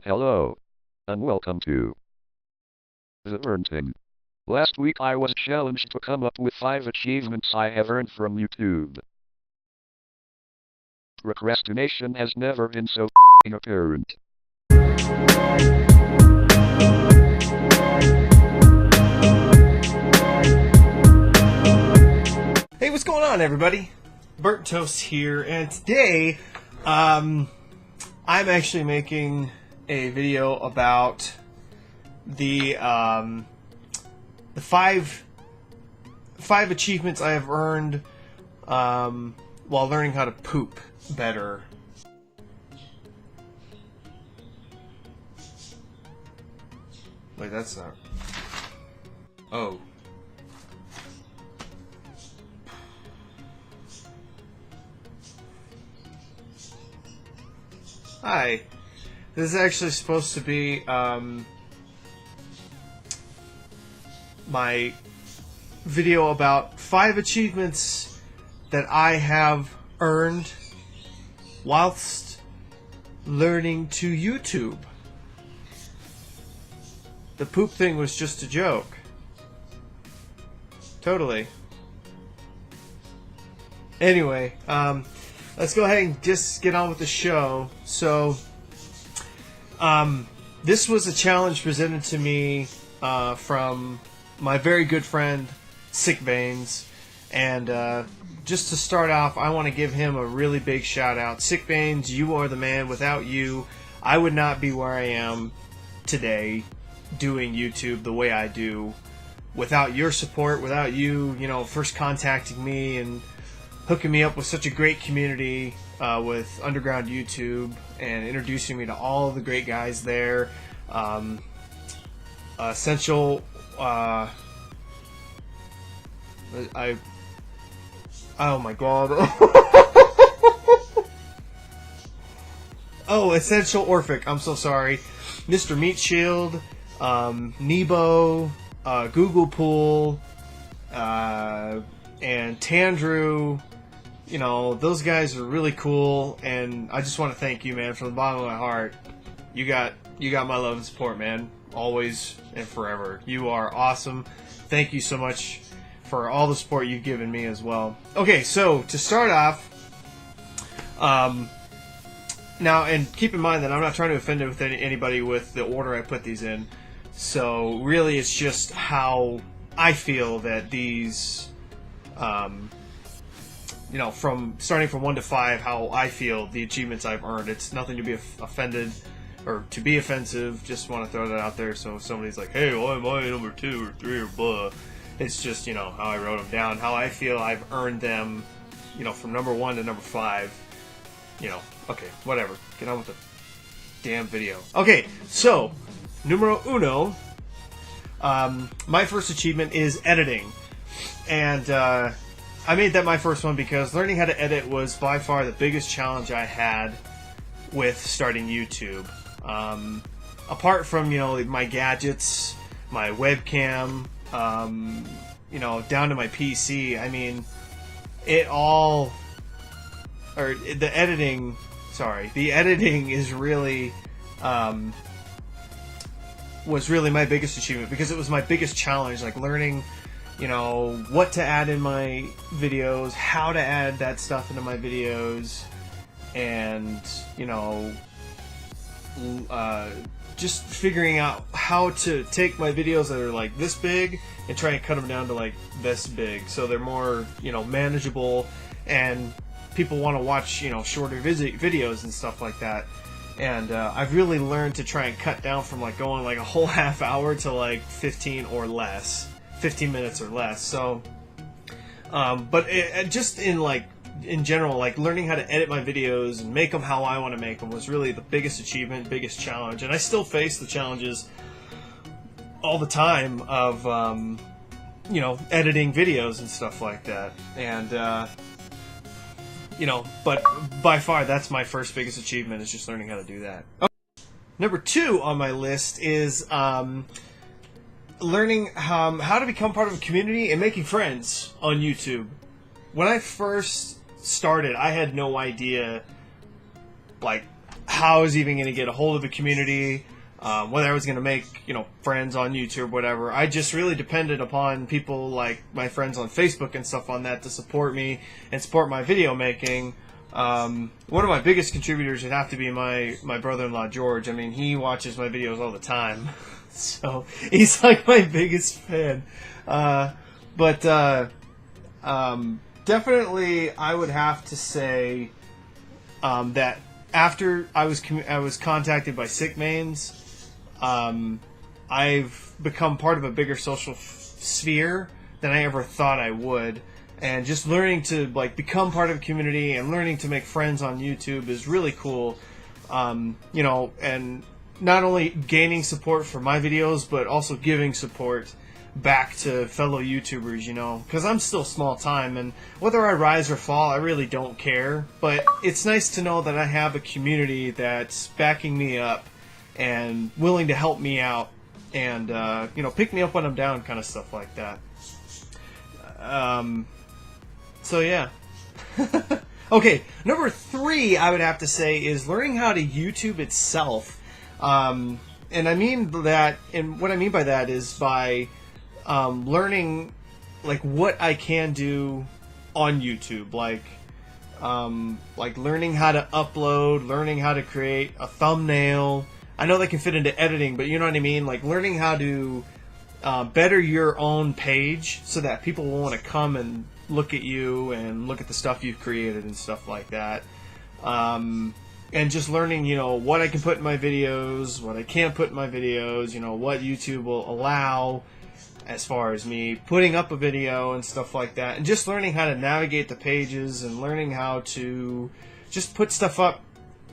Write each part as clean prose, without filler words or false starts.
Hello, and welcome to The Earned. Last week I was challenged to come up with 5 achievements I have earned from YouTube. Procrastination has never been so apparent. Hey, what's going on, everybody? Burnt Toast here, and today, I'm actually making a video about the 5 achievements I have earned while learning how to poop better. Wait, that's not. Oh. Hi. This is actually supposed to be my video about 5 achievements that I have earned whilst learning to YouTube. The poop thing was just a joke. Totally. Anyway, let's go ahead and just get on with the show. So, this was a challenge presented to me from my very good friend, SickVeins. And just to start off, I want to give him a really big shout out. SickVeins, you are the man. Without you, I would not be where I am today doing YouTube the way I do. Without your support, without you, first contacting me and hooking me up with such a great community with Underground YouTube and introducing me to all of the great guys there. Essential, oh my god. Oh, Essential Orphic, I'm so sorry. Mr. Meat Shield, Nebo, Google Pool, and Tandrew. Those guys are really cool, and I just want to thank you, man, from the bottom of my heart. You got my love and support, man, always and forever. You are awesome. Thank you so much for all the support you've given me as well. Okay, so to start off, now, and keep in mind that I'm not trying to offend anybody with the order I put these in. So really, it's just how I feel that these, from starting from 1 to 5, how I feel the achievements I've earned. It's nothing to be offended or to be offensive. Just want to throw that out there. So if somebody's like, "Hey, why am I number 2 or 3 or blah?" It's just how I wrote them down, how I feel I've earned them, from number 1 to number 5. Okay, whatever. Get on with the damn video. Okay, so numero uno. My first achievement is editing, and I made that my first one because learning how to edit was by far the biggest challenge I had with starting YouTube. Apart from my gadgets, my webcam, down to my PC. I mean, the editing is really was really my biggest achievement because it was my biggest challenge, like learning what to add in my videos, how to add that stuff into my videos, and just figuring out how to take my videos that are like this big and try and cut them down to like this big so they're more manageable and people want to watch shorter videos and stuff like that. And I've really learned to try and cut down from like going like a whole half hour to like 15 minutes or less. So but just in general, like learning how to edit my videos and make them how I want to make them was really the biggest achievement, biggest challenge. And I still face the challenges all the time of editing videos and stuff like that. And but by far that's my first biggest achievement, is just learning how to do that. Okay. Number 2 on my list is learning how to become part of a community and making friends on YouTube. When I first started, I had no idea like how I was even going to get a hold of a community, whether I was going to make, friends on YouTube or whatever. I just really depended upon people like my friends on Facebook and stuff on that to support me and support my video making. One of my biggest contributors would have to be my brother-in-law, George. I mean, he watches my videos all the time. So he's like my biggest fan. Definitely I would have to say that after I was contacted by SickVeins, I've become part of a bigger social sphere than I ever thought I would. And just learning to become part of a community and learning to make friends on YouTube is really cool. And not only gaining support for my videos, but also giving support back to fellow YouTubers, because I'm still small time, and whether I rise or fall, I really don't care. But it's nice to know that I have a community that's backing me up and willing to help me out and, pick me up when I'm down, kind of stuff like that. So yeah. Okay, number 3 I would have to say is learning how to YouTube itself. And I mean that, and what I mean by that is by learning what I can do on YouTube, like learning how to upload, learning how to create a thumbnail. I know that can fit into editing, but you know what I mean? Like learning how to better your own page so that people will want to come and look at you and look at the stuff you've created and stuff like that. And just learning, what I can put in my videos, what I can't put in my videos, what YouTube will allow as far as me putting up a video and stuff like that. And just learning how to navigate the pages and learning how to just put stuff up,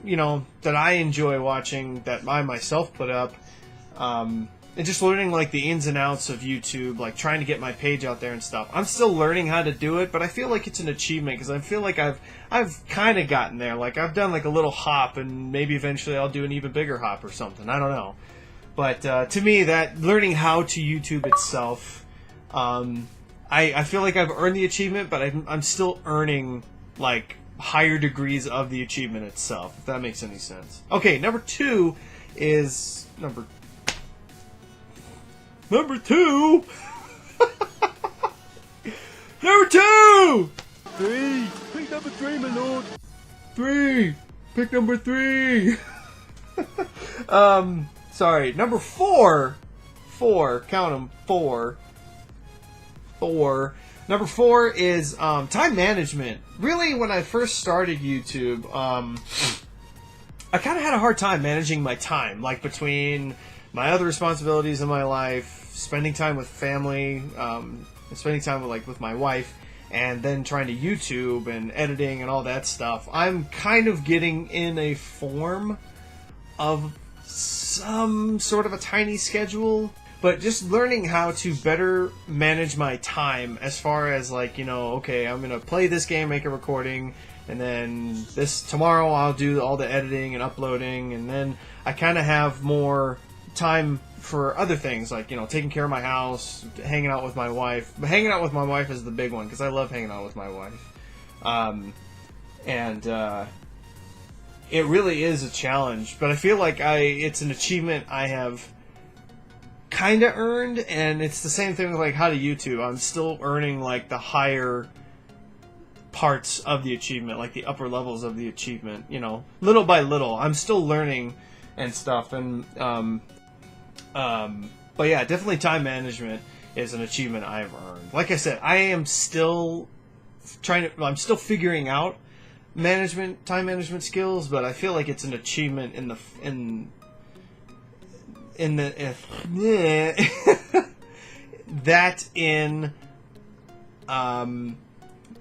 that I enjoy watching, that I myself put up. And just learning the ins and outs of YouTube, trying to get my page out there and stuff. I'm still learning how to do it, but I feel like it's an achievement because I feel like I've kind of gotten there. I've done a little hop, and maybe eventually I'll do an even bigger hop or something. I don't know. But to me, that learning how to YouTube itself, I feel like I've earned the achievement, but I'm still earning higher degrees of the achievement itself, if that makes any sense. Okay, number 2 is number 2. Number 2. 3. Pick number 3, my lord. 3. Pick number 3. Sorry. Number 4. 4. Count them. 4. 4. Number 4 is time management. Really, when I first started YouTube, I kind of had a hard time managing my time, between my other responsibilities in my life, spending time with family, and spending time with my wife, and then trying to YouTube and editing and all that stuff. I'm kind of getting in a form of some sort of a tiny schedule, but just learning how to better manage my time as far as okay, I'm gonna play this game, make a recording, and then tomorrow I'll do all the editing and uploading, and then I kind of have more time for other things, taking care of my house, hanging out with my wife. But hanging out with my wife is the big one because I love hanging out with my wife. It really is a challenge, but I feel like it's an achievement I have kind of earned, and it's the same thing with how to YouTube. I'm still earning the higher parts of the achievement, the upper levels of the achievement, little by little. I'm still learning and stuff, and but yeah, definitely time management is an achievement I've earned. Like I said, I am still I'm still figuring out time management skills, but I feel like it's an achievement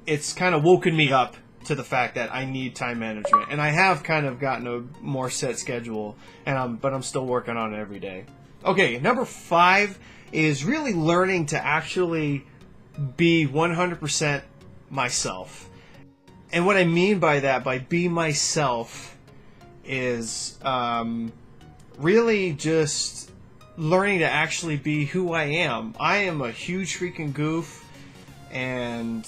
it's kind of woken me up to the fact that I need time management, and I have kind of gotten a more set schedule, but I'm still working on it every day. Okay, number 5 is really learning to actually be 100% myself. And what I mean by that, by be myself, is really just learning to actually be who I am. I am a huge freaking goof, and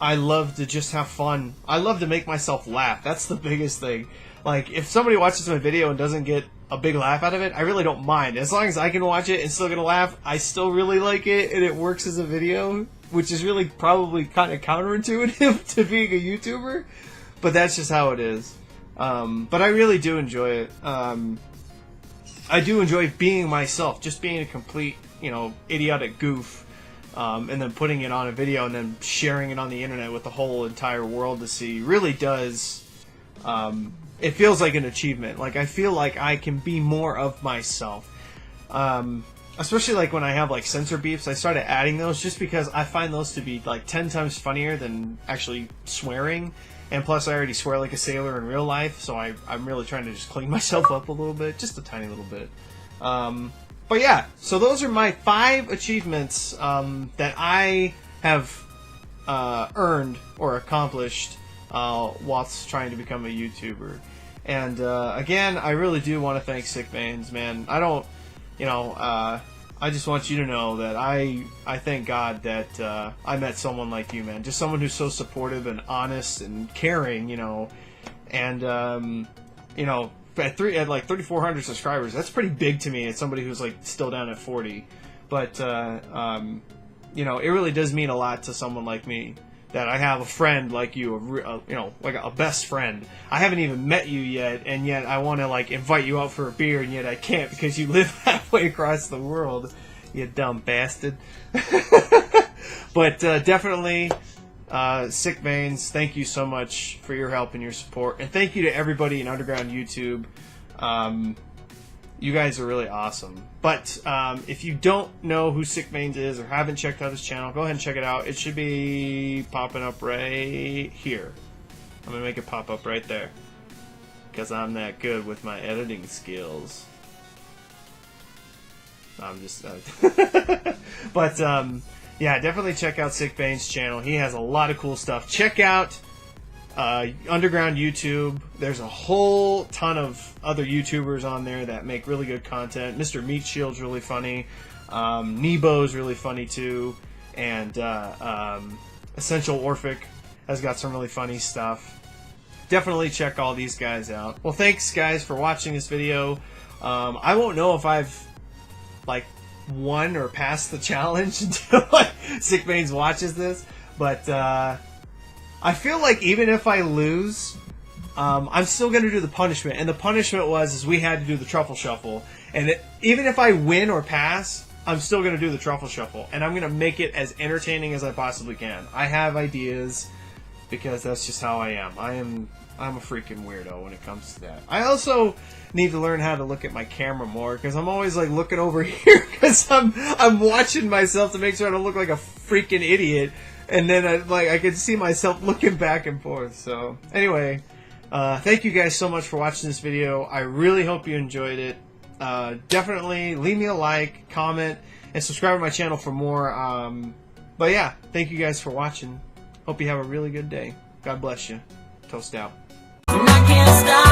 I love to just have fun. I love to make myself laugh. That's the biggest thing. Like, if somebody watches my video and doesn't get a big laugh out of it, I really don't mind. As long as I can watch it and still get a laugh, I still really like it, and it works as a video, which is really probably kind of counterintuitive to being a YouTuber, but that's just how it is. But I really do enjoy it. I do enjoy being myself, just being a complete, idiotic goof, and then putting it on a video and then sharing it on the internet with the whole entire world to see. Really does, it feels like an achievement. Like, I feel like I can be more of myself. Especially like when I have like censor beefs, I started adding those just because I find those to be like 10 times funnier than actually swearing. And plus, I already swear like a sailor in real life, so I'm really trying to just clean myself up a little bit, just a tiny little bit. But yeah, so those are my 5 achievements that I have earned or accomplished whilst trying to become a YouTuber. And again, I really do want to thank SickVeins, man. I don't, I just want you to know that I thank God that I met someone like you, man. Just someone who's so supportive and honest and caring, and at like 3,400 subscribers, that's pretty big to me. As somebody who's like still down at 40, but it really does mean a lot to someone like me that I have a friend like you, like a best friend. I haven't even met you yet, and yet I want to like invite you out for a beer, and yet I can't because you live halfway across the world, you dumb bastard. But definitely, SickVeins, thank you so much for your help and your support, and thank you to everybody in Underground YouTube. You guys are really awesome. But if you don't know who SickVeins is or haven't checked out his channel, go ahead and check it out. It should be popping up right here. I'm going to make it pop up right there, because I'm that good with my editing skills. I'm just... But, yeah, definitely check out SickVeins' channel. He has a lot of cool stuff. Check out Underground YouTube. There's a whole ton of other YouTubers on there that make really good content. Mr. Meat Shield's really funny. Nebo's really funny too. And Essential Orphic has got some really funny stuff. Definitely check all these guys out. Well, thanks guys for watching this video. I won't know if I've like won or passed the challenge until SickVeins watches this, but I feel like even if I lose, I'm still going to do the punishment. And the punishment is we had to do the truffle shuffle. And even if I win or pass, I'm still going to do the truffle shuffle. And I'm going to make it as entertaining as I possibly can. I have ideas because that's just how I am. I'm a freaking weirdo when it comes to that. I also need to learn how to look at my camera more, because I'm always like looking over here because I'm watching myself to make sure I don't look like a freaking idiot. And then I could see myself looking back and forth. So anyway, thank you guys so much for watching this video. I really hope you enjoyed it. Definitely leave me a like, comment, and subscribe to my channel for more. But yeah, thank you guys for watching. Hope you have a really good day. God bless you. Toast out. And I can't stop.